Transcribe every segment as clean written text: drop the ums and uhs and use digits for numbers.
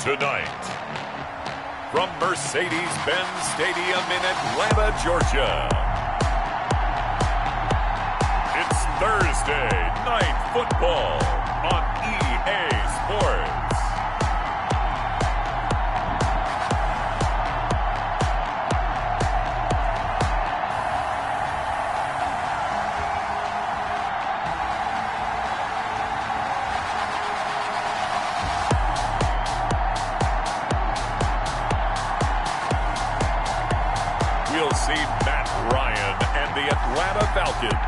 Tonight, from Mercedes-Benz Stadium in Atlanta, Georgia, it's Thursday Night Football on EA Sports. We'll see Matt Ryan and the Atlanta Falcons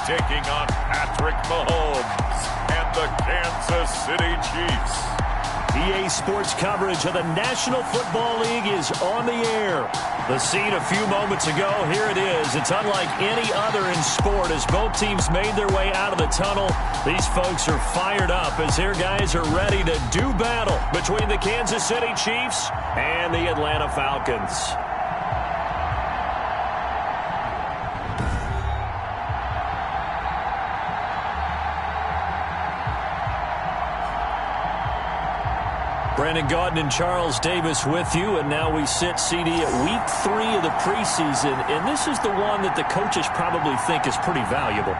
taking on Patrick Mahomes and the Kansas City Chiefs. EA Sports coverage of the National Football League is on the air. The scene a few moments ago, here it is. It's unlike any other in sport as both teams made their way out of the tunnel. These folks are fired up as their guys are ready to do battle between the Kansas City Chiefs and the Atlanta Falcons. Brandon Gaudin and Charles Davis with you, and now we sit, CD, at week 3 of the preseason, and this is the one that the coaches probably think is pretty valuable.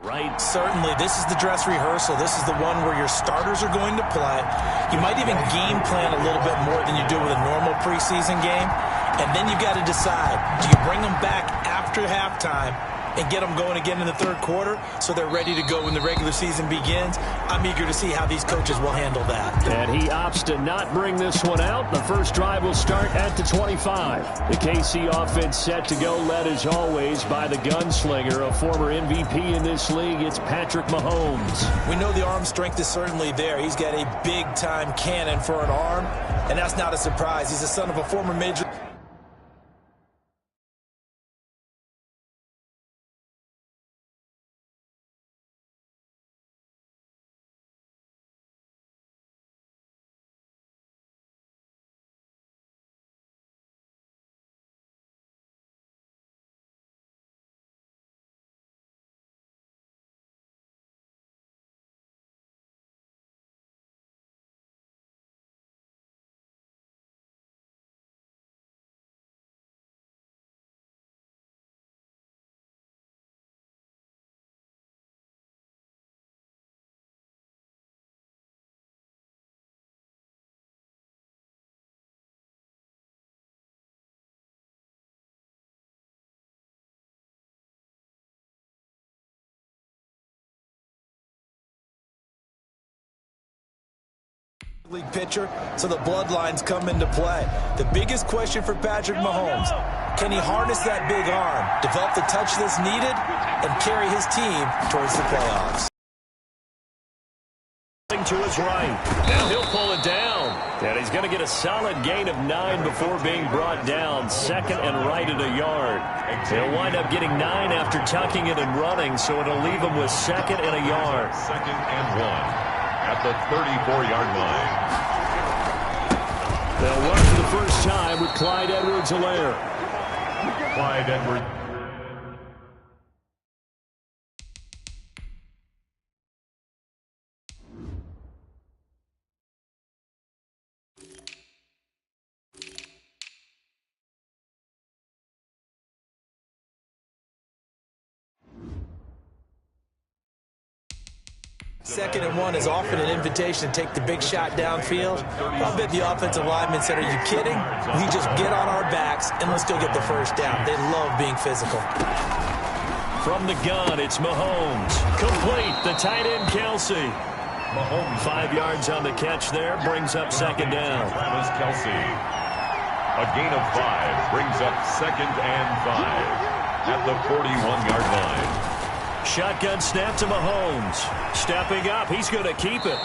Right. Certainly, this is the dress rehearsal. This is the one where your starters are going to play. You might even game plan a little bit more than you do with a normal preseason game. And then you've got to decide, do you bring them back after halftime and get them going again in the third quarter so they're ready to go when the regular season begins? I'm eager to see how these coaches will handle that. And he opts to not bring this one out. The first drive will start at the 25. The KC offense set to go, led as always by the gunslinger, a former MVP in this league. It's Patrick Mahomes. We know the arm strength is certainly there. He's got a big-time cannon for an arm, and that's not a surprise. He's the son of a former major league pitcher, so the bloodlines come into play. The biggest question for Patrick Mahomes, can he harness that big arm, develop the touch that's needed, and carry his team towards the playoffs? To his right. Now he'll pull it down. And he's going to get a solid gain of 9 before being brought down. Second and right at a yard. He'll wind up getting 9 after tucking it and running, so it'll leave him with second and a yard. Second and 1 at the 34-yard line. They'll run for the first time with Clyde Edwards-Helaire. Clyde Edwards. Second and 1 is often an invitation to take the big shot downfield. I bet the offensive lineman said, are you kidding? We just get on our backs and let's go get the first down. They love being physical. From the gun, it's Mahomes. Complete, the tight end, Kelsey. Mahomes 5 yards on the catch there, brings up second down. Travis Kelsey. A gain of 5 brings up second and 5 at the 41-yard line. Shotgun snap to Mahomes. Stepping up, he's going to keep it.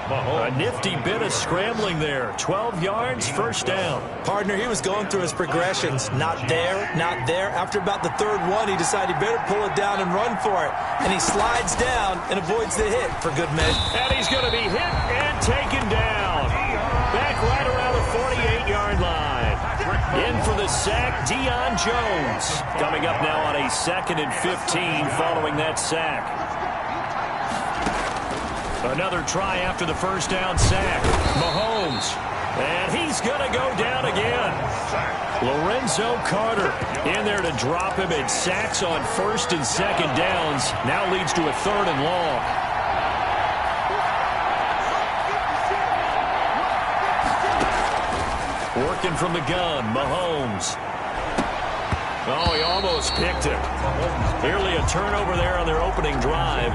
Mahomes. A nifty bit of scrambling there. 12 yards, first down. Partner, he was going through his progressions. Not there, not there. After about the third one, he decided he better pull it down and run for it. And he slides down and avoids the hit for good measure. And he's going to be hit and taken down. Back right around the 48-yard line. In for the sack, Deion Jones. Coming up now on a 2nd and 15 following that sack. Another try after the first down sack. Mahomes. And he's going to go down again. Lorenzo Carter in there to drop him. And sacks on first and second downs. Now leads to a 3rd and long. Working from the gun, Mahomes. Oh, he almost picked it. Nearly a turnover there on their opening drive.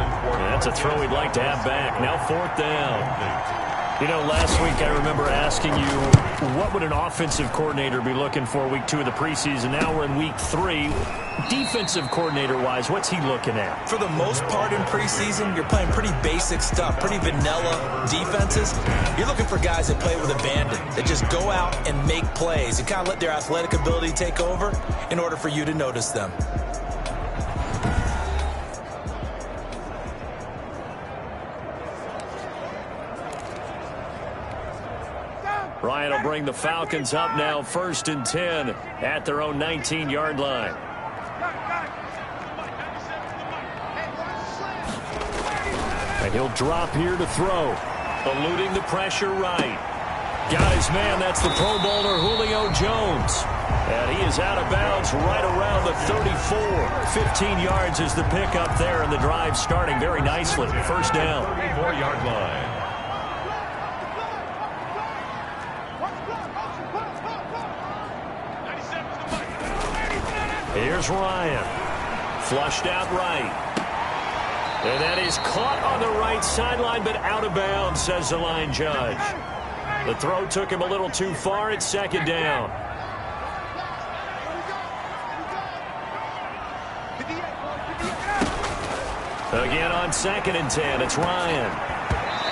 That's a throw he'd like to have back. Now 4th down. You know, last week I remember asking you, what would an offensive coordinator be looking for week 2 of the preseason? Now we're in week 3. Defensive coordinator-wise, what's he looking at? For the most part in preseason, you're playing pretty basic stuff, pretty vanilla defenses. You're looking for guys that play with abandon, that just go out and make plays and kind of let their athletic ability take over in order for you to notice them. Ryan will bring the Falcons up now 1st and 10 at their own 19-yard line. And he'll drop here to throw. Eluding the pressure right. Got his man. That's the Pro Bowler Julio Jones. And he is out of bounds right around the 34. 15 yards is the pickup there, and the drive starting very nicely. First down. 34-yard line. Here's Ryan. Flushed out right. And that is caught on the right sideline, but out of bounds, says the line judge. The throw took him a little too far. It's second down. Again on 2nd and 10, it's Ryan.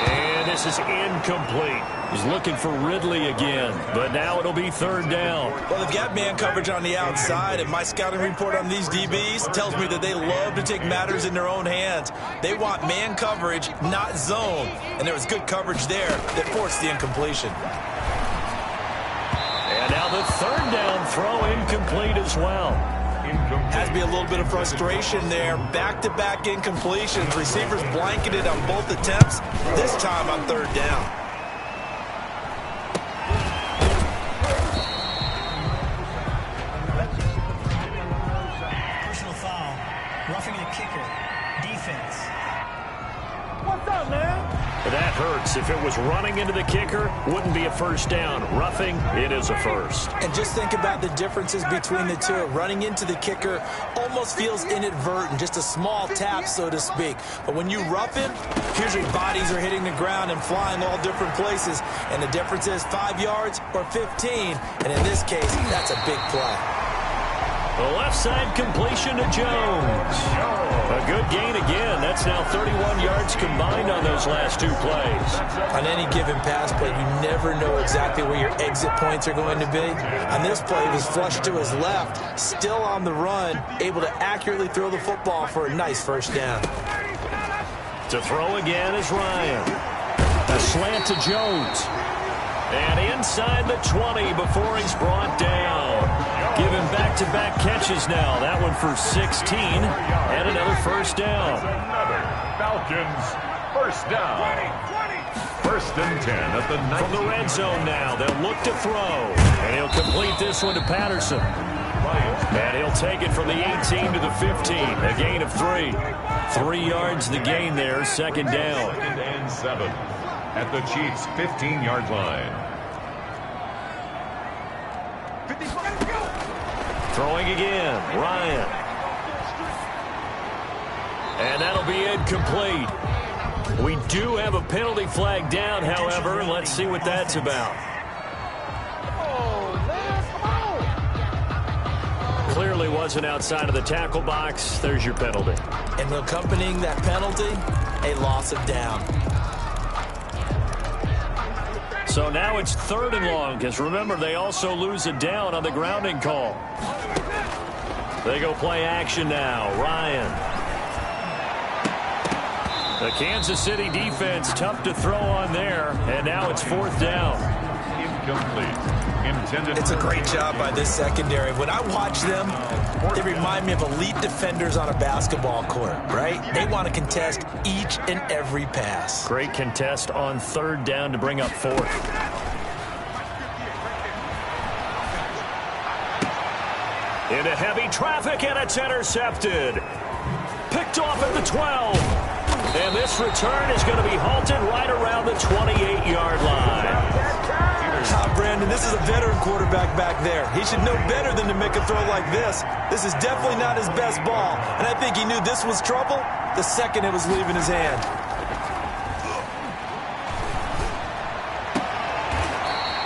And this is incomplete. He's looking for Ridley again, but now it'll be 3rd down. Well, they've got man coverage on the outside, and my scouting report on these DBs tells me that they love to take matters in their own hands. They want man coverage, not zone, and there was good coverage there that forced the incompletion. And now the 3rd down throw incomplete as well. Has to be a little bit of frustration there. Back-to-back incompletions. Receivers blanketed on both attempts. This time on 3rd down. Personal foul. Roughing the kicker. Defense. What's up, man? That hurts. If it was running into the kicker, wouldn't be a first down. Roughing, it is a first. And just think about the differences between the two. Running into the kicker almost feels inadvertent, just a small tap, so to speak. But when you rough him, here's your bodies are hitting the ground and flying all different places. And the difference is 5 yards or 15. And in this case, that's a big play. The left side completion to Jones. A good gain again. That's now 31 yards combined on those last 2 plays. On any given pass play, you never know exactly where your exit points are going to be. On this play, he was flushed to his left, still on the run, able to accurately throw the football for a nice first down. To throw again is Ryan. A slant to Jones. And inside the 20 before he's brought down. Give him back-to-back catches now. That one for 16 and another first down. Another Falcons first down. 1st and 10 at the 19. From the red zone now, they'll look to throw. And he'll complete this one to Patterson. And he'll take it from the 18 to the 15. A gain of 3. 3 yards the gain there, 2nd down. 2nd and 7 at the Chiefs' 15-yard line. Throwing again, Ryan. And that'll be incomplete. We do have a penalty flag down, however. Let's see what that's about. Clearly wasn't outside of the tackle box. There's your penalty. And accompanying that penalty, a loss of down. So now it's 3rd and long, because remember, they also lose a down on the grounding call. They go play action now. Ryan. The Kansas City defense tough to throw on there, and now it's 4th down. Incomplete. It's a great job by this secondary. When I watch them, they remind me of elite defenders on a basketball court, right? They want to contest each and every pass. Great contest on 3rd down to bring up 4th. Into heavy traffic, and it's intercepted. Picked off at the 12. And this return is going to be halted right around the 28-yard line. Brandon, this is a veteran quarterback back there. He should know better than to make a throw like this. This is definitely not his best ball, and I think he knew this was trouble the second it was leaving his hand.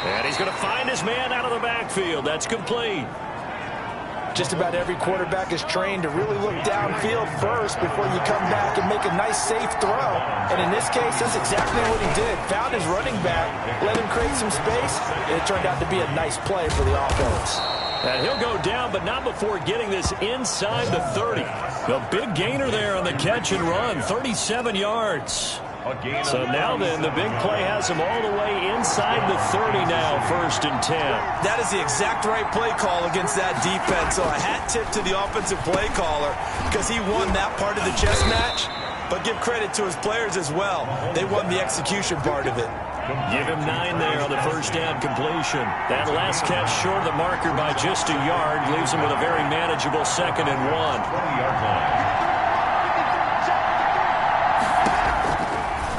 And he's going to find his man out of the backfield. That's complete. Just about every quarterback is trained to really look downfield first before you come back and make a nice, safe throw. And in this case, that's exactly what he did. Found his running back, let him create some space, and it turned out to be a nice play for the offense. And he'll go down, but not before getting this inside the 30. A big gainer there on the catch and run, 37 yards. So now then, the big play has him all the way inside the 30 now, 1st and 10. That is the exact right play call against that defense. So a hat tip to the offensive play caller because he won that part of the chess match. But give credit to his players as well. They won the execution part of it. Give him 9 there on the first down completion. That last catch short of the marker by just a yard leaves him with a very manageable 2nd and 1. 20-yard line.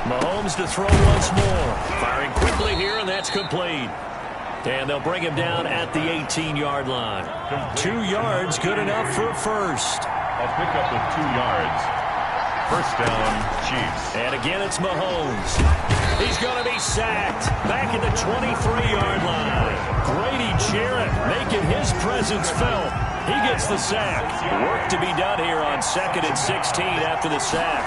Mahomes to throw once more. Firing quickly here, and that's complete. And they'll bring him down at the 18-yard line. 2 yards, good enough for a first. A pickup of 2 yards. First down, Chiefs. And again, it's Mahomes. He's going to be sacked. Back at the 23-yard line. Grady Jarrett making his presence felt. He gets the sack. Work to be done here on 2nd and 16 after the sack.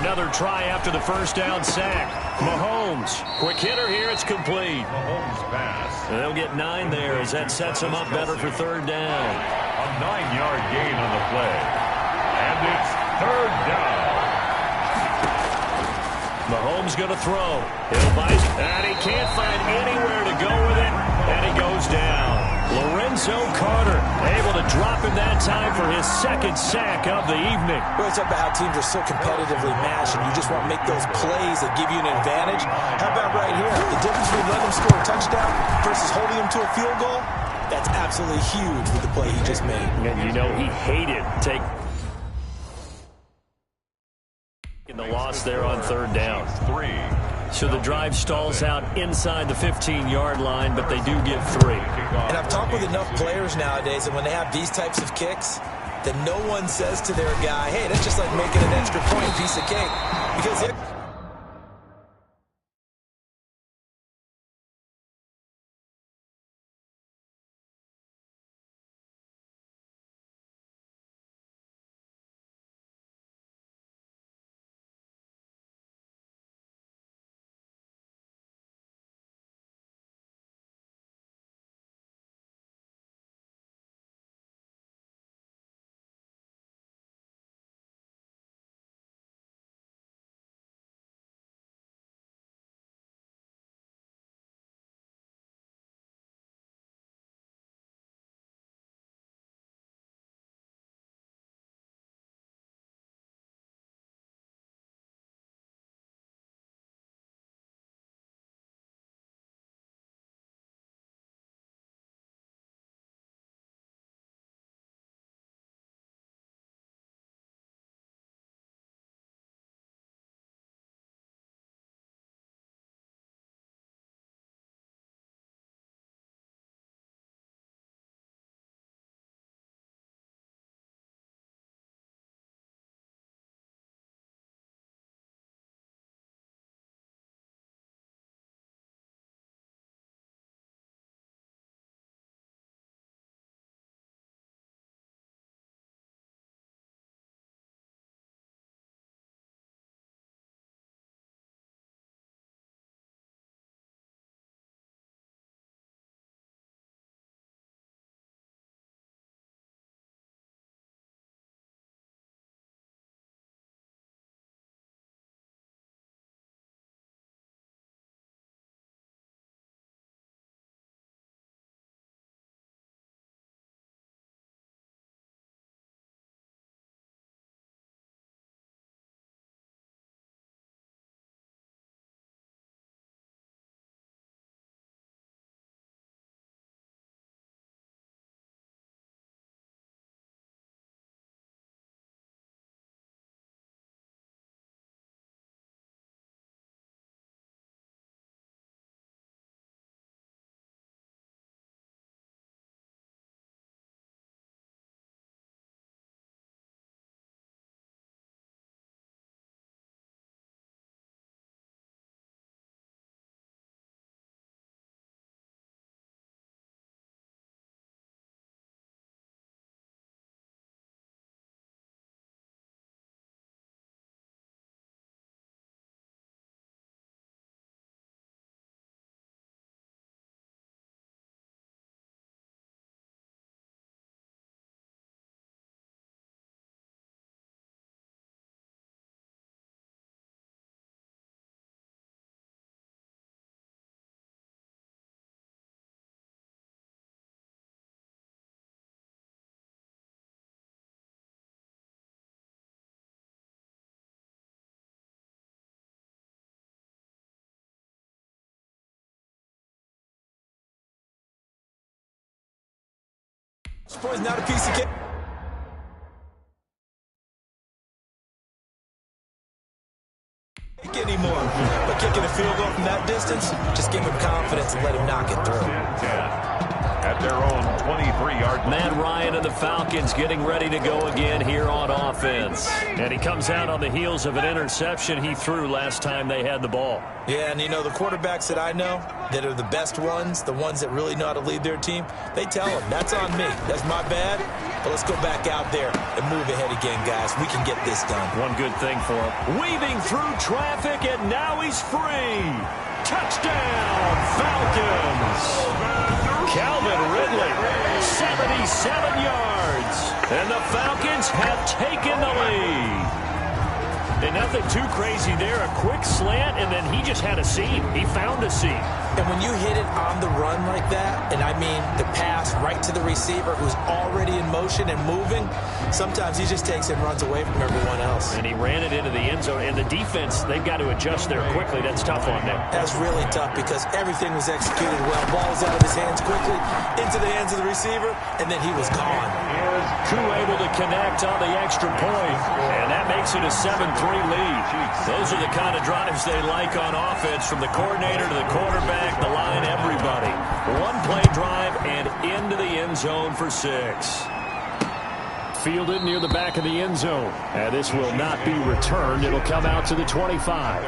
Another try after the first down sack. Mahomes. Quick hitter here. It's complete. Mahomes pass. And they'll get 9 there as that sets them up better for 3rd down. A 9-yard gain on the play. And it's 3rd down. Mahomes going to throw. He'll bite, and he can't find anywhere to go with it, and he goes down. Lorenzo Carter able to drop him that time for his 2nd sack of the evening. Well, it's about how teams are so competitively matched, and you just want to make those plays that give you an advantage. How about right here? The difference between letting them score a touchdown versus holding them to a field goal, that's absolutely huge with the play he just made. And you know he hated taking the loss there on 3rd down. 3. So the drive stalls out inside the 15-yard line, but they do get 3. And I've talked with enough players nowadays that when they have these types of kicks, that no one says to their guy, hey, that's just like making an extra point piece of cake. Because Boys, not a piece of cake anymore. But kicking a field goal from that distance, just give him confidence and let him knock it through. At their own 23-yard line. Matt Ryan and the Falcons getting ready to go again here on offense. And he comes out on the heels of an interception he threw last time they had the ball. Yeah, and you know, the quarterbacks that I know that are the best ones, the ones that really know how to lead their team, they tell them, that's on me. That's my bad. But let's go back out there and move ahead again, guys. We can get this done. One good thing for him. Weaving through traffic, and now he's free. Touchdown, Falcons. Calvin Ridley, 77 yards. And the Falcons have taken the lead. And nothing too crazy there. A quick slant, and then he just had a seam. He found a seam. And when you hit it on the run like that, and I mean the pass right to the receiver who's already in motion and moving, sometimes he just takes it and runs away from everyone else. And he ran it into the end zone. And the defense, they've got to adjust there quickly. That's tough on them. That's really tough because everything was executed well. Ball was out of his hands quickly, into the hands of the receiver, and then he was gone. Crew able to connect on the extra point, and that makes it a 7-3 lead. Those are the kind of drives they like on offense, from the coordinator to the quarterback, the line, everybody. One play drive and into the end zone for 6. Fielded near the back of the end zone. And this will not be returned. It'll come out to the 25.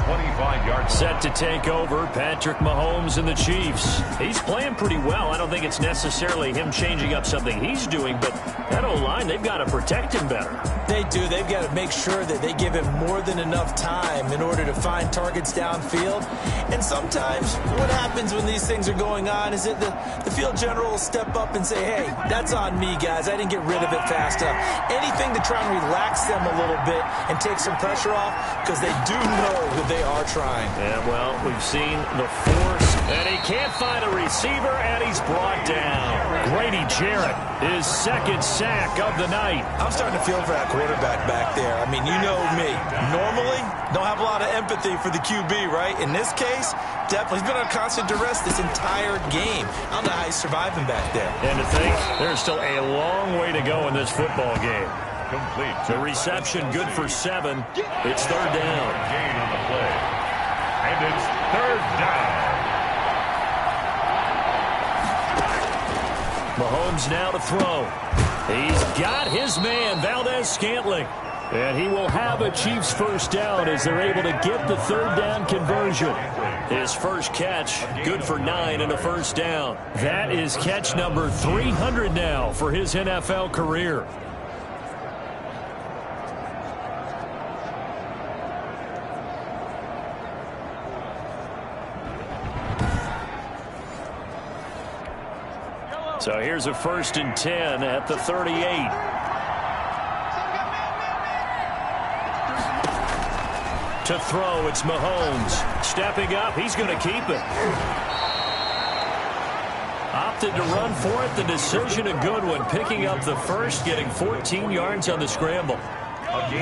25-yard set to take over, Patrick Mahomes and the Chiefs. He's playing pretty well. I don't think it's necessarily him changing up something he's doing, but that O-line, they've got to protect him better. They do. They've got to make sure that they give him more than enough time in order to find targets downfield. And sometimes what happens when these things are going on is that the field general will step up and say, hey, that's on me, guys. I didn't get rid of it fast enough. Anything to try and relax them a little bit and take some pressure off, because they do know that they are trying. Yeah, well, we've seen the force, and he can't find a receiver, and he's brought down. Grady Jarrett, his second sack of the night. I'm starting to feel for that quarterback back there. I mean, you know me. Normally, don't have a lot of empathy for the QB, right? In this case, definitely. He's been on constant duress this entire game. I don't know how he's surviving back there. And to think, there's still a long way to go in this football game. complete. The reception good for 7. It's third down. Gain on the play. And it's third down. Mahomes now to throw. He's got his man, Valdez-Scantling. And he will have a Chiefs first down as they're able to get the third down conversion. His first catch, good for 9 and a first down. That is catch number 300 now for his NFL career. So here's a 1st and 10 at the 38. To throw, it's Mahomes. Stepping up, he's going to keep it. Opted to run for it. The decision a good one. Picking up the first, getting 14 yards on the scramble.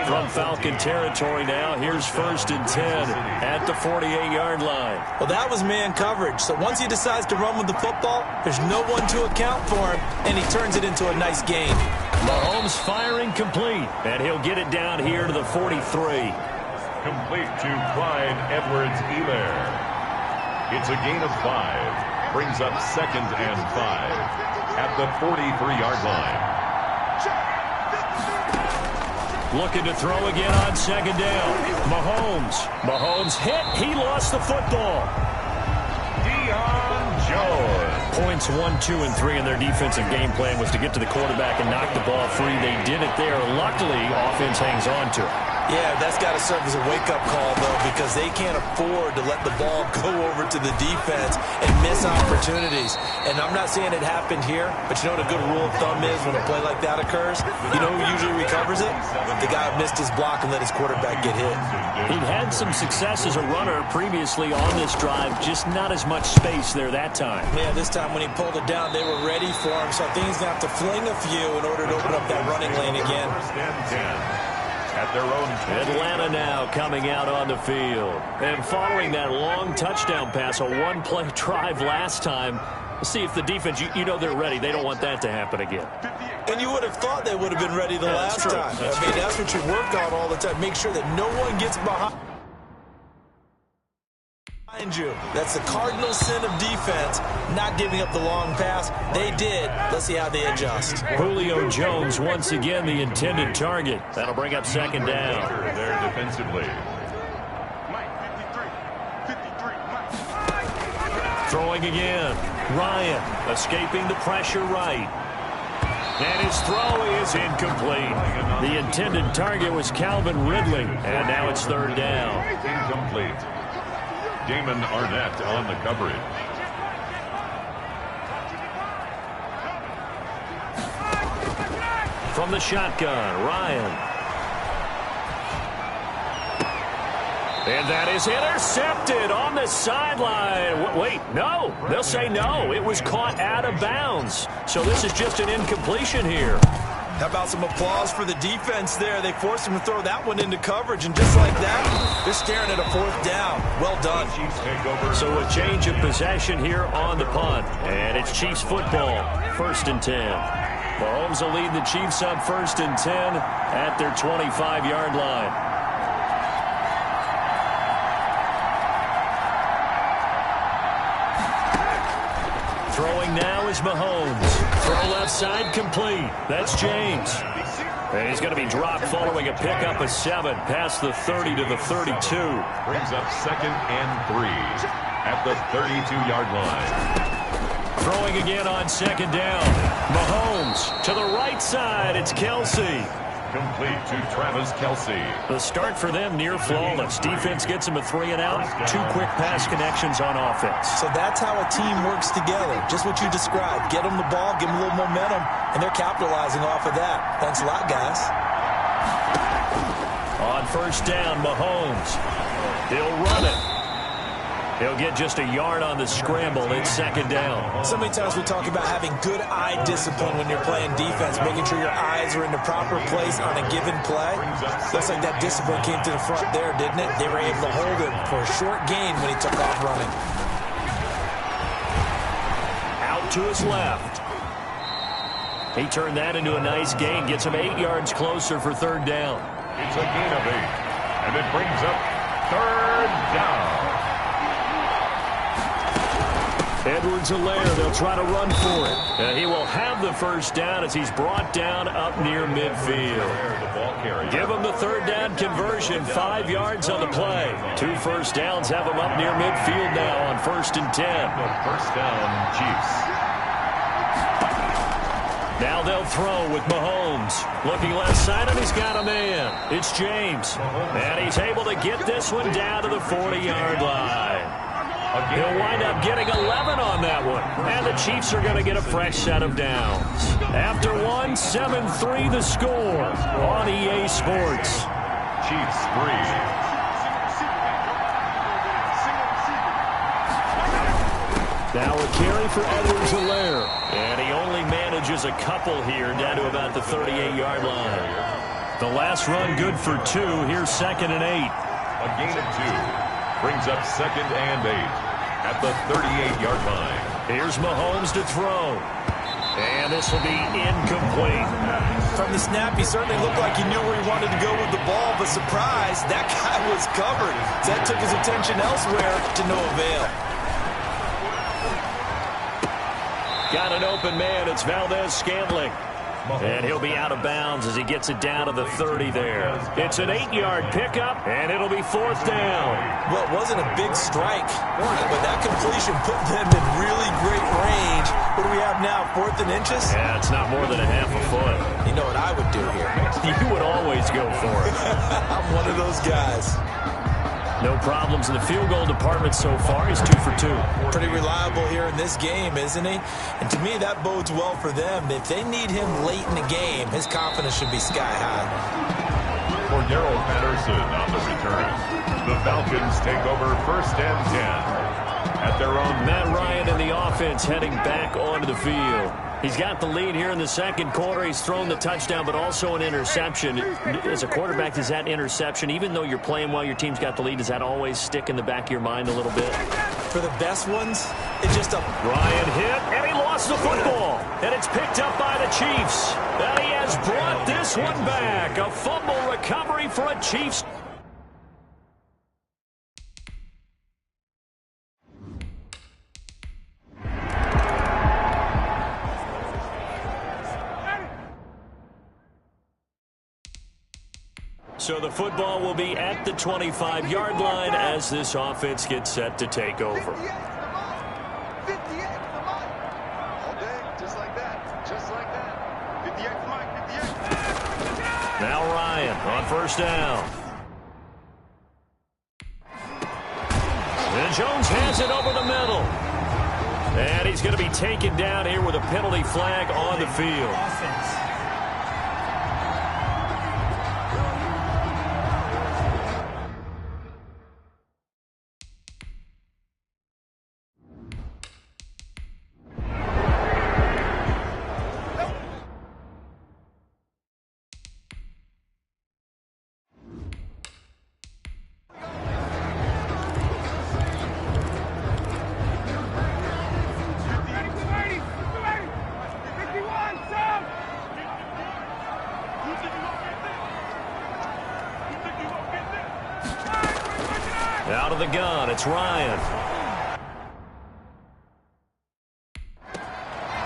From Falcon territory now, here's 1st and 10 at the 48-yard line. Well, that was man coverage. So once he decides to run with the football, there's no one to account for him, and he turns it into a nice gain. Mahomes firing complete, and he'll get it down here to the 43. Complete to Clyde Edwards-Helaire. It's a gain of 5. Brings up 2nd and 5 at the 43-yard line. Looking to throw again on 2nd down. Mahomes hit. He lost the football. Deion Jones. Points 1, 2, and 3 in their defensive game plan was to get to the quarterback and knock the ball free. They did it there. Luckily, offense hangs on to it. Yeah, that's got to serve as a wake-up call, though, because they can't afford to let the ball go over to the defense and miss opportunities. And I'm not saying it happened here, but you know what a good rule of thumb is when a play like that occurs? You know who usually recovers it? The guy who missed his block and let his quarterback get hit. He'd had some success as a runner previously on this drive, just not as much space there that time. Yeah, this time when he pulled it down, they were ready for him, so I think he's going to have to fling a few in order to open up that running lane again. At their own Atlanta now coming out on the field. And following that long touchdown pass, a one-play drive last time, See if the defense, you know they're ready. They don't want that to happen again. And you would have thought they would have been ready the last time. That's what you work on all the time. Make sure that no one gets behind you. That's the cardinal sin of defense, not giving up the long pass. They did. Let's see how they adjust. Julio Jones, once again, the intended target. That'll bring up second down. There defensively. Throwing again. Ryan escaping the pressure right. And his throw is incomplete. The intended target was Calvin Ridley. And now it's third down. Incomplete. Damon Arnett on the coverage. From the shotgun, Ryan. And that is intercepted on the sideline. Wait, no. They'll say no. It was caught out of bounds. So this is just an incompletion here. How about some applause for the defense there? They forced him to throw that one into coverage, and just like that, they're staring at a fourth down. Well done. So a change of possession here on the punt. And it's Chiefs football, 1st and 10. Mahomes will lead the Chiefs up 1st and 10 at their 25-yard line. Throwing now is Mahomes. Throw left side complete. That's James. And he's going to be dropped following a pickup of 7 past the 30 to the 32. Brings up 2nd and 3 at the 32-yard line. Throwing again on 2nd down. Mahomes to the right side. It's Kelsey. Complete to Travis Kelce. The start for them near flawless. Defense gets them a 3 and out. 2 quick pass connections on offense. So that's how a team works together. Just what you described. Get them the ball, give them a little momentum, and they're capitalizing off of that. Thanks a lot, guys. On 1st down, Mahomes. He'll run it. He'll get just a yard on the scramble. It's 2nd down. So many times we talk about having good eye discipline when you're playing defense, making sure your eyes are in the proper place on a given play. Looks like that discipline came to the front there, didn't it? They were able to hold him for a short gain when he took off running. Out to his left. He turned that into a nice gain. Gets him 8 yards closer for 3rd down. It's a gain of 8. And it brings up 3rd down. Edwards-Helaire, they'll try to run for it. He will have the 1st down as he's brought down up near midfield. Give him the 3rd down conversion, 5 yards on the play. 2 1st downs have him up near midfield now on 1st and 10. 1st down, Chiefs. Now they'll throw with Mahomes. Looking left side, and he's got a man. It's James. And he's able to get this one down to the 40-yard line. He'll wind up getting 11 on that one. And the Chiefs are going to get a fresh set of downs. After one, 7-3 the score on EA Sports. Chiefs 3. Now a carry for Edwards-Helaire. And he only manages a couple here down to about the 38-yard line. The last run good for 2. Here's 2nd and 8. A gain of 2. Brings up 2nd and 8 at the 38-yard line. Here's Mahomes to throw. And this will be incomplete. From the snap, he certainly looked like he knew where he wanted to go with the ball, but surprise, that guy was covered. So that took his attention elsewhere to no avail. Got an open man. It's Valdez-Scantling. And he'll be out of bounds as he gets it down to the 30 there. It's an 8-yard pickup, and it'll be 4th down. Well, it wasn't a big strike, but that completion put them in really great range. What do we have now, 4th and inches? Yeah, it's not more than a half a foot. You know what I would do here? You would always go for it. I'm one of those guys. No problems in the field goal department so far. He's 2 for 2. Pretty reliable here in this game, isn't he? And to me, that bodes well for them. If they need him late in the game, his confidence should be sky high. For Darrell Patterson on the return. The Falcons take over 1st and 10 at their own. Matt Ryan in the offense heading back onto the field. He's got the lead here in the 2nd quarter. He's thrown the touchdown, but also an interception. As a quarterback, does that interception, even though you're playing while your team's got the lead, does that always stick in the back of your mind a little bit? For the best ones, it just just a... Ryan hit, and he lost the football. And it's picked up by the Chiefs. And he has brought this one back. A fumble recovery for a Chiefs. So the football will be at the 25-yard line as this offense gets set to take over. 58, all day, just like that, just like that. 58 for Mike, 58. Now Ryan on first down. And Jones has it over the middle. And he's going to be taken down here with a penalty flag on the field. Offense. Out of the gun, it's Ryan.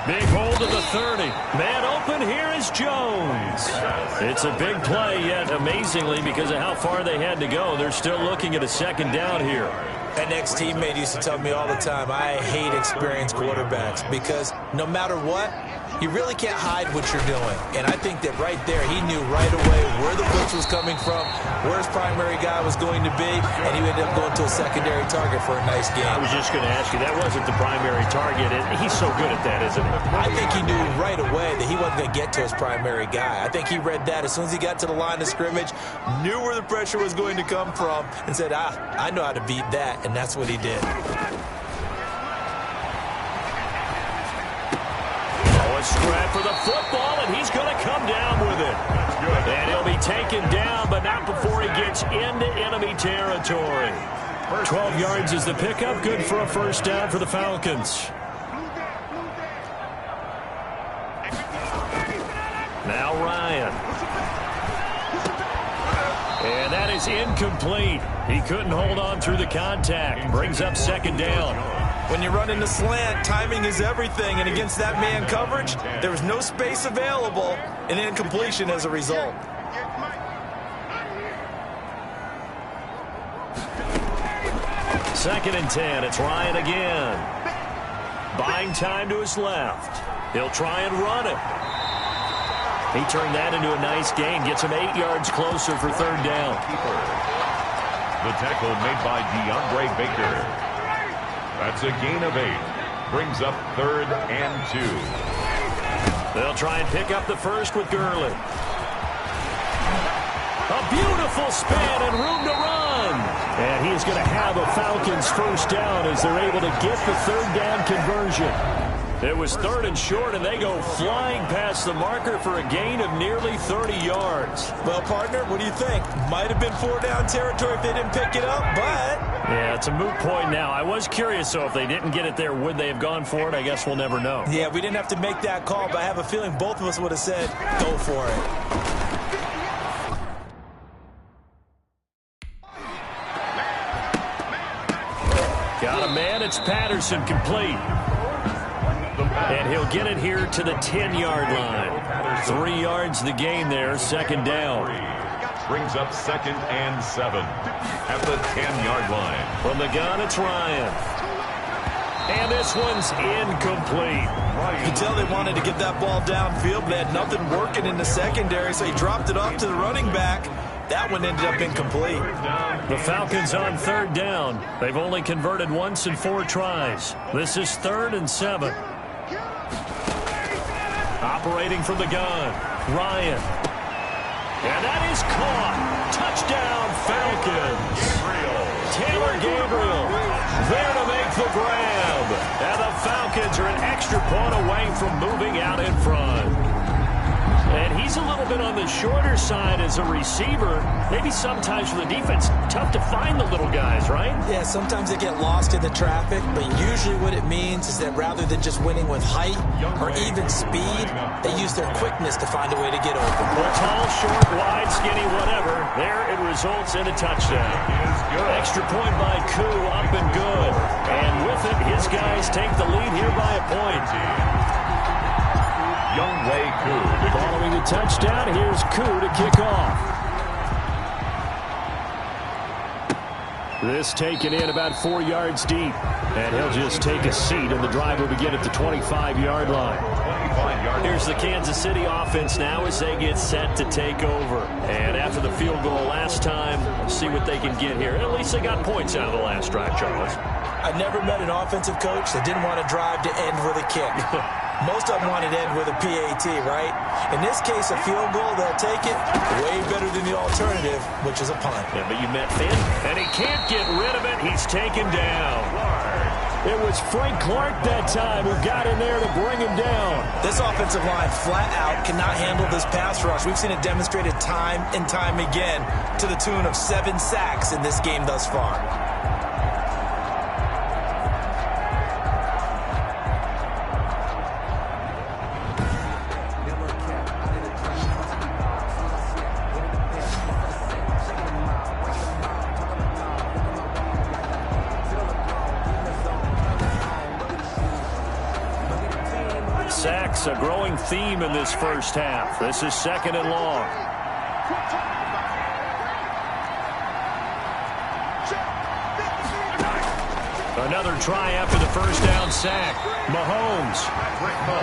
Big hold to the 30. Man open, here is Jones. It's a big play, yet amazingly, because of how far they had to go, they're still looking at a second down here. An ex-teammate used to tell me all the time, I hate experienced quarterbacks because no matter what, you really can't hide what you're doing. And I think that right there, he knew right away where the blitz was coming from, where his primary guy was going to be, and he ended up going to a secondary target for a nice game. I was just going to ask you, that wasn't the primary target, and he's so good at that, isn't he? I think he knew right away that he wasn't going to get to his primary guy. I think he read that as soon as he got to the line of scrimmage, knew where the pressure was going to come from, and said, I know how to beat that, and that's what he did. A scrap for the football, and he's going to come down with it. And he'll be taken down, but not before he gets into enemy territory. 12 yards is the pickup. Good for a first down for the Falcons. Now Ryan. And that is incomplete. He couldn't hold on through the contact. Brings up second down. When you run in the slant, timing is everything, and against that man coverage, there was no space available, and incompletion as a result. Second and 10, it's Ryan again. Buying time to his left. He'll try and run it. He turned that into a nice gain, gets him 8 yards closer for third down. The tackle made by DeAndre Baker. That's a gain of 8. Brings up third and 2. They'll try and pick up the first with Gurley. A beautiful span and room to run. And he is going to have a Falcons first down as they're able to get the third down conversion. It was third and short, and they go flying past the marker for a gain of nearly 30 yards. Well, partner, what do you think? Might have been 4-down territory if they didn't pick it up, but... Yeah, it's a moot point now. I was curious, so if they didn't get it there, would they have gone for it? I guess we'll never know. Yeah, we didn't have to make that call, but I have a feeling both of us would have said, go for it. Got a man, it's Patterson, complete. And he'll get it here to the 10-yard line. 3 yards the gain there, second down. Brings up second and 7 at the 10-yard line. From the gun, it's Ryan. And this one's incomplete. You can tell they wanted to get that ball downfield, but they had nothing working in the secondary, so he dropped it off to the running back. That one ended up incomplete. The Falcons on third down. They've only converted once in 4 tries. This is third and 7. Operating from the gun, Ryan. And that is caught. Touchdown, Falcons. Taylor Gabriel there to make the grab. And the Falcons are an extra point away from moving out in front. And he's a little bit on the shorter side as a receiver. Maybe sometimes for the defense, tough to find the little guys, right? Yeah, sometimes they get lost in the traffic, but usually what it means is that rather than just winning with height or even speed, they use their quickness to find a way to get open. Well, tall, short, wide, skinny, whatever. There it results in a touchdown. Extra point by Koo, up and good. And with it, his guys take the lead here by a point. Younghoe Koo. Following the touchdown, here's Koo to kick off. This taken in about 4 yards deep. And he'll just take a seat, and the drive will begin at the 25-yard line. Here's the Kansas City offense now as they get set to take over. And after the field goal last time, we'll see what they can get here. At least they got points out of the last drive, Charles. I've never met an offensive coach that didn't want to drive to end with a kick. Most of them want it to end with a PAT, right? In this case, a field goal, they'll take it. Way better than the alternative, which is a punt. Yeah, but you met Finn, and he can't get rid of it. He's taken down. It was Frank Clark that time who got in there to bring him down. This offensive line flat out cannot handle this pass rush. We've seen it demonstrated time and time again to the tune of 7 sacks in this game thus far. Sacks, a growing theme in this first half. This is 2nd and long. Another try after the first down sack. Mahomes.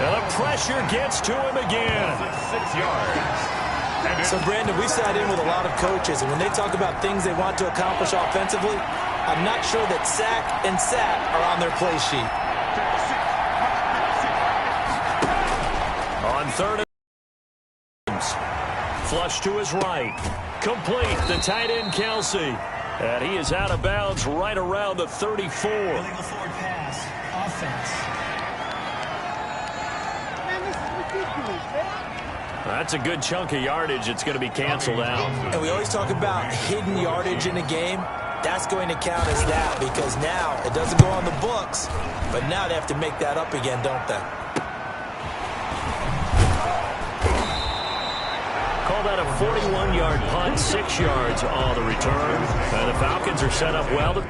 And the pressure gets to him again. 6 yards. So, Brandon, we sat in with a lot of coaches, and when they talk about things they want to accomplish offensively, I'm not sure that sack and sat are on their play sheet. On 3rd and flush to his right. Complete, the tight end Kelsey. And he is out of bounds right around the 34. Illegal forward pass. Offense. Man, this is ridiculous, man. That's a good chunk of yardage. It's going to be canceled out. And we always talk about hidden yardage in a game. That's going to count as that because now it doesn't go on the books, but now they have to make that up again, don't they? Call that a 41-yard punt, 6 yards on the return. And the Falcons are set up well to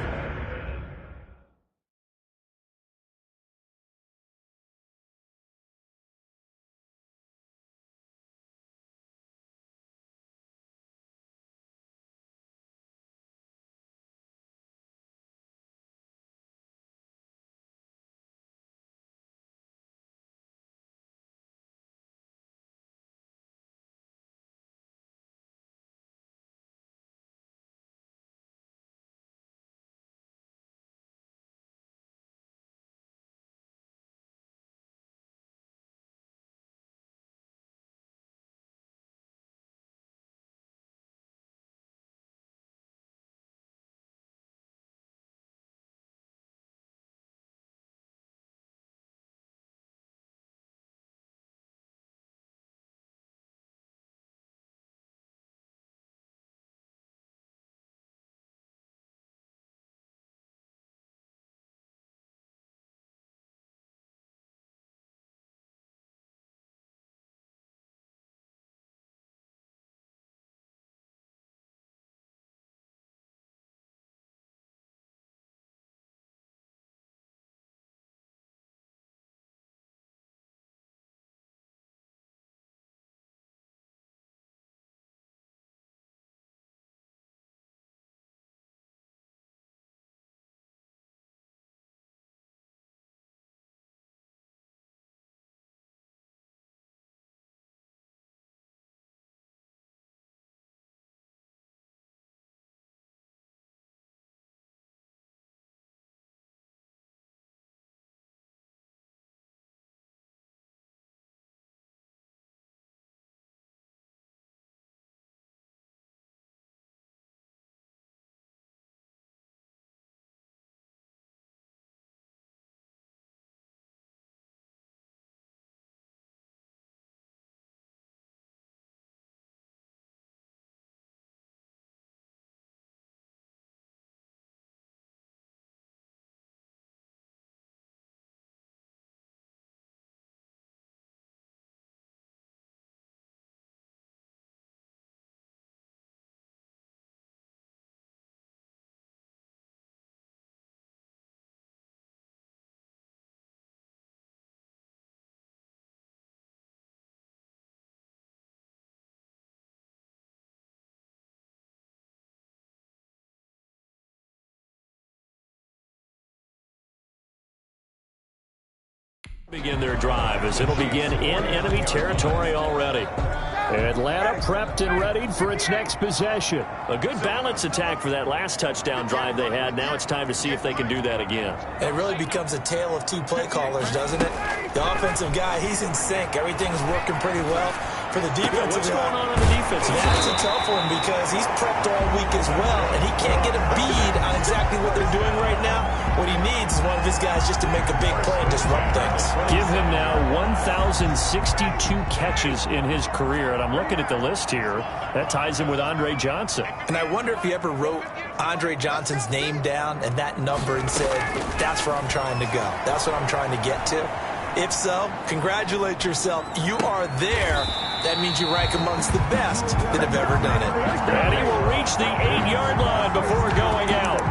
Begin their drive as it'll begin in enemy territory already. Atlanta prepped and readied for its next possession. A good balance attack for that last touchdown drive they had. Now it's time to see if they can do that again. It really becomes a tale of two play callers, doesn't it? The offensive guy, he's in sync. Everything's working pretty well. For the defensive what's guy, going on the defensive side? that's a tough one because he's prepped all week as well, and he can't get a bead on exactly what they're doing right now. What he needs is one of his guys just to make a big play and disrupt things. Give him now 1,062 catches in his career, and I'm looking at the list here. That ties him with Andre Johnson. And I wonder if he ever wrote Andre Johnson's name down and that number and said, that's where I'm trying to go. That's what I'm trying to get to. If so, congratulate yourself. You are there. That means you rank amongst the best that have ever done it. And he will reach the 8-yard line before going out.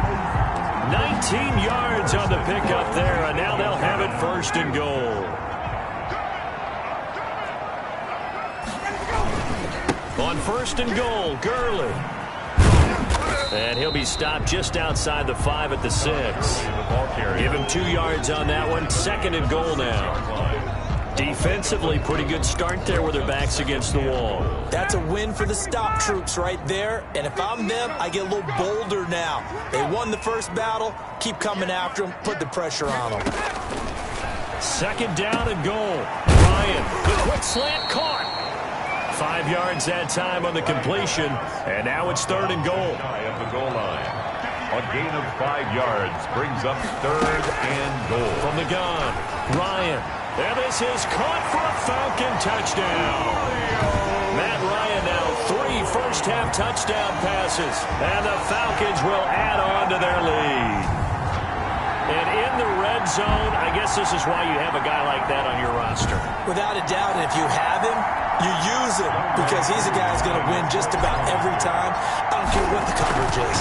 19 yards on the pickup there, and now they'll have it first and goal. On first and goal, Gurley. And he'll be stopped just outside the 5 at the 6. Give him 2 yards on that one. Second and goal now. Defensively, pretty good start there with their backs against the wall. That's a win for the stop troops right there. And if I'm them, I get a little bolder now. They won the first battle. Keep coming after them. Put the pressure on them. Second down and goal. Ryan, the quick slant caught. 5 yards that time on the completion. And now it's third and goal. At the goal line. A gain of 5 yards brings up third and goal. From the gun, Ryan. And this is caught for a Falcon touchdown. Matt Ryan now 3 first-half touchdown passes. And the Falcons will add on to their lead. And in the red zone, I guess this is why you have a guy like that on your roster. Without a doubt, and if you have him, you use him because he's a guy who's going to win just about every time. I don't care what the coverage is.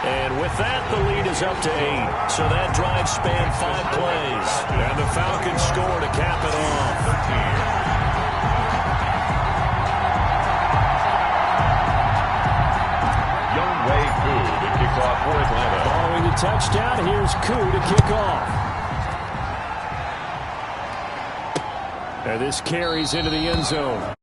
And with that, the lead is up to 8. So that drive spanned 5 plays. And the Falcons score to cap it off. Younghoe Koo to kick off for Atlanta. Following the touchdown, here's Koo to kick off. And this carries into the end zone.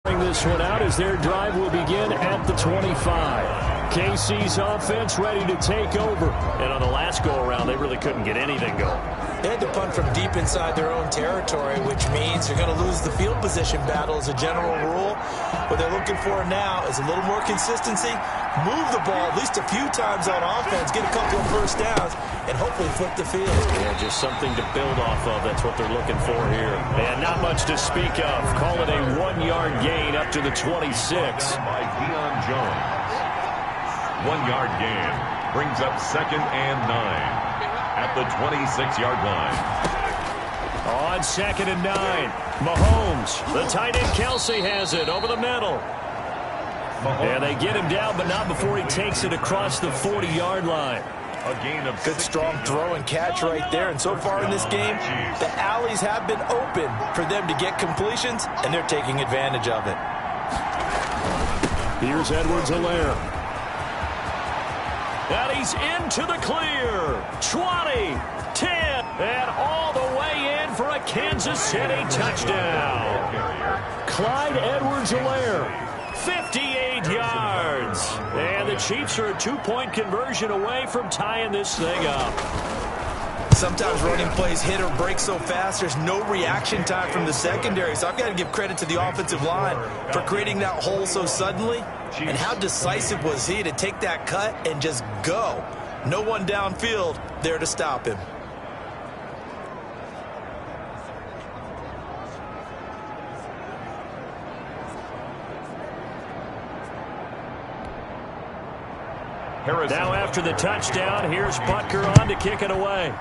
This one out as their drive will begin at the 25. KC's offense ready to take over. And on the last go-around, they really couldn't get anything going. They had to punt from deep inside their own territory, which means you're going to lose the field position battle as a general rule. What they're looking for now is a little more consistency, move the ball at least a few times on offense, get a couple of first downs, and hopefully flip the field. Yeah, just something to build off of. That's what they're looking for here. And not much to speak of. Call it a 1-yard gain up to the 26. By Deion Jones. 1-yard gain brings up second and 9 at the 26-yard line. On second and 9, Mahomes. The tight end Kelsey has it over the middle. And they get him down, but not before he takes it across the 40-yard line. A gain of Good strong throw and catch right there. And so far in this game, the alleys have been open for them to get completions, and they're taking advantage of it. Here's Edwards-Helaire. And he's into the clear. 20, 10, and all the way in for a Kansas City touchdown. Clyde Edwards-Helaire, 58 yards. And the Chiefs are a 2-point conversion away from tying this thing up. Sometimes running plays hit or break so fast, there's no reaction time from the secondary. So I've got to give credit to the offensive line for creating that hole so suddenly. And how decisive was he to take that cut and just go? No one downfield there to stop him. Now after the touchdown, here's Butker on to kick it away.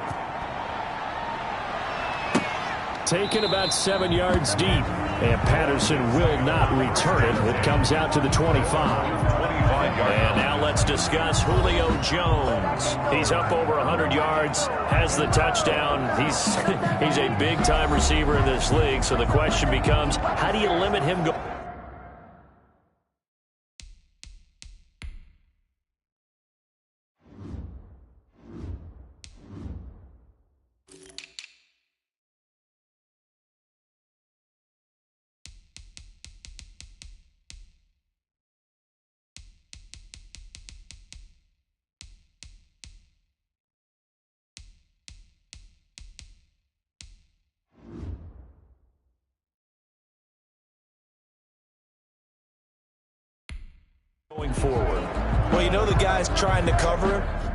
Taken about 7 yards deep. And Patterson will not return it. It comes out to the 25. And now let's discuss Julio Jones. He's up over 100 yards, has the touchdown. He's a big-time receiver in this league, so the question becomes, how do you limit him going? going forward. Well, you know the guy's trying to cover him.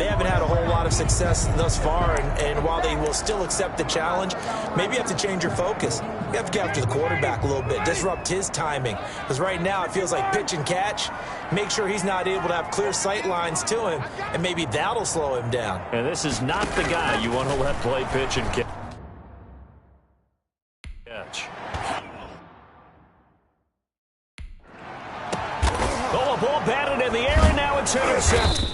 they haven't had a whole lot of success thus far, and while they will still accept the challenge, maybe you have to change your focus. You have to get after the quarterback a little bit, disrupt his timing, because right now it feels like pitch and catch. Make sure he's not able to have clear sight lines to him, and maybe that'll slow him down. And this is not the guy you want to let play pitch and catch. Oh, a ball batted in the air, and now it's intercepted.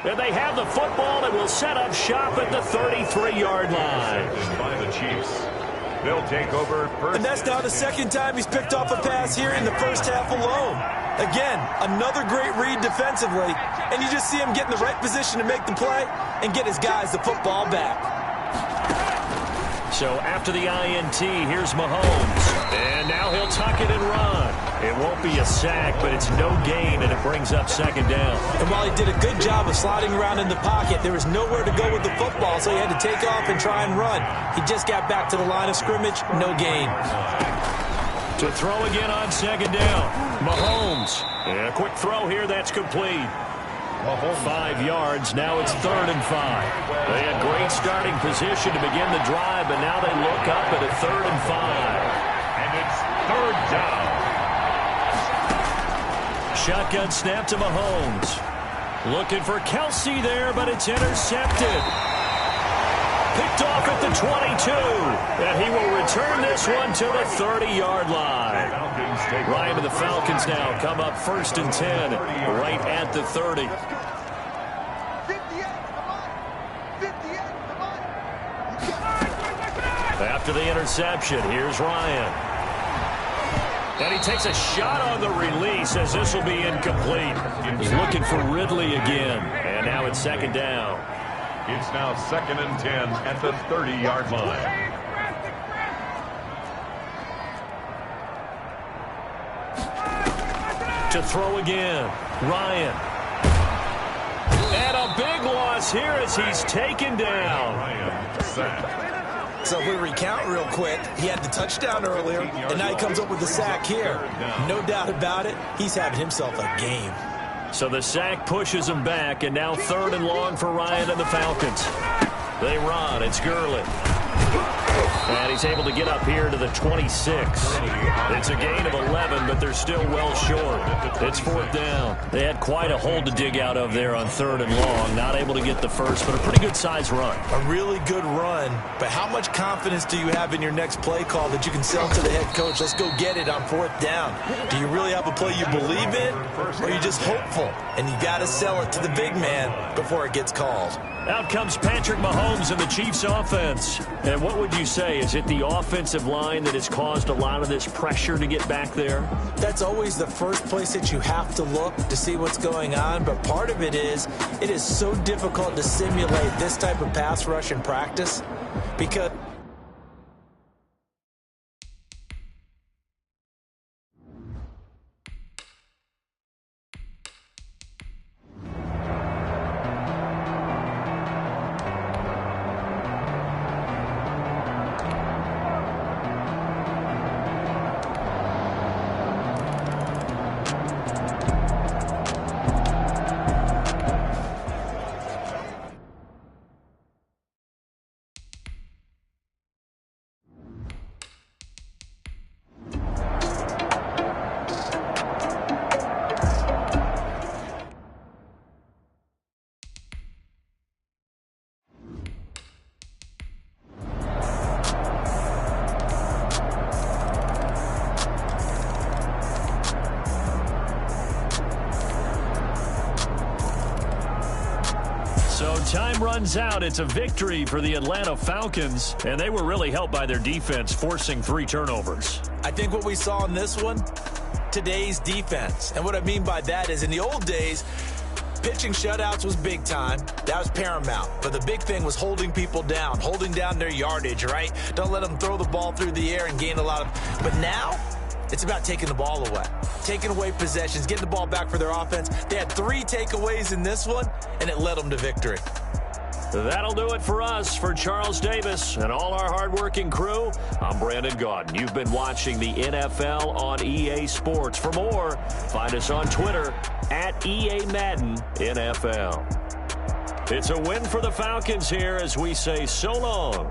And they have the football and will set up shop at the 33-yard line. By the Chiefs. They'll take over first. And that's now the second time he's picked off a pass here in the first half alone. Again, another great read defensively, and you just see him get in the right position to make the play and get his guys the football back. So after the INT, here's Mahomes. And now he'll tuck it and run. It won't be a sack, but it's no gain, and it brings up second down. And while he did a good job of sliding around in the pocket, there was nowhere to go with the football, so he had to take off and try and run. He just got back to the line of scrimmage, no gain. To throw again on second down. Mahomes. And a quick throw here, that's complete. 5 yards, now it's 3rd and 5. They had great starting position to begin the drive, but now they look up at a 3rd and 5. And it's 3rd down. Shotgun snap to Mahomes. Looking for Kelsey there, but it's intercepted. Picked off at the 22. And he will return this one to the 30-yard line. Ryan and the Falcons now come up 1st and 10, right at the 30. After the interception, here's Ryan. And he takes a shot on the release as this will be incomplete. He's looking for Ridley again. And now it's 2nd down. It's now 2nd and 10 at the 30-yard line. To throw again, Ryan. And a big loss here as he's taken down. Ryan sacked. So if we recount real quick, he had the touchdown earlier, and now he comes up with the sack here. No doubt about it, he's having himself a game. So the sack pushes him back, and now 3rd and long for Ryan and the Falcons. They run. It's Gurley. And he's able to get up here to the 26. It's a gain of 11, but they're still well short. It's 4th down. They had quite a hole to dig out of there on 3rd and long. Not able to get the first, but a pretty good-sized run. A really good run, but how much confidence do you have in your next play call that you can sell to the head coach? Let's go get it on 4th down. Do you really have a play you believe in, or are you just hopeful? And you got to sell it to the big man before it gets called. Out comes Patrick Mahomes and the Chiefs offense. And what would you say? Is it the offensive line that has caused a lot of this pressure to get back there? That's always the first place that you have to look to see what's going on. But part of it is so difficult to simulate this type of pass rush in practice because Time runs out. It's a victory for the Atlanta Falcons, and they were really helped by their defense, forcing 3 turnovers. I think what we saw in this one, today's defense. And what I mean by that is in the old days, pitching shutouts was big time. That was paramount. But the big thing was holding people down, holding down their yardage, right? Don't let them throw the ball through the air and gain a lot of... But now, it's about taking the ball away, taking away possessions, getting the ball back for their offense. They had 3 takeaways in this one, and it led them to victory. That'll do it for us. For Charles Davis and all our hardworking crew, I'm Brandon Gaudin. You've been watching the NFL on EA Sports. For more, find us on Twitter at EA Madden NFL. It's a win for the Falcons here as we say so long